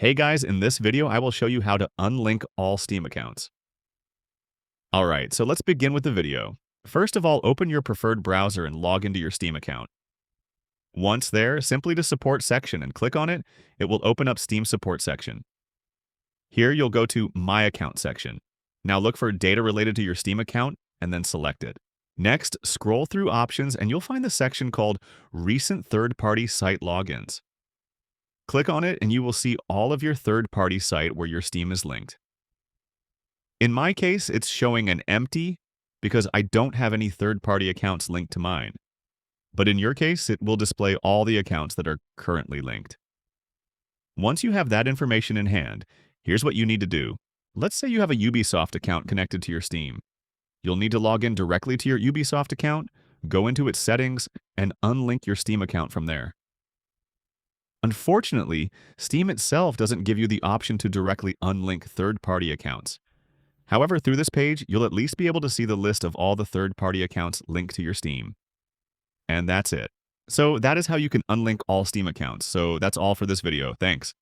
Hey guys, in this video I will show you how to unlink all Steam accounts. Alright, so let's begin with the video. First of all, open your preferred browser and log into your Steam account. Once there, simply to Support section and click on it, it will open up Steam Support section. Here you'll go to My Account section. Now look for data related to your Steam account and then select it. Next, scroll through options and you'll find the section called Recent Third-Party Site Logins. Click on it and you will see all of your third-party site where your Steam is linked. In my case, it's showing an empty because I don't have any third-party accounts linked to mine. But in your case, it will display all the accounts that are currently linked. Once you have that information in hand, here's what you need to do. Let's say you have a Ubisoft account connected to your Steam. You'll need to log in directly to your Ubisoft account, go into its settings, and unlink your Steam account from there. Unfortunately, Steam itself doesn't give you the option to directly unlink third-party accounts. However, through this page, you'll at least be able to see the list of all the third-party accounts linked to your Steam. And that's it. So that is how you can unlink all Steam accounts. So that's all for this video. Thanks.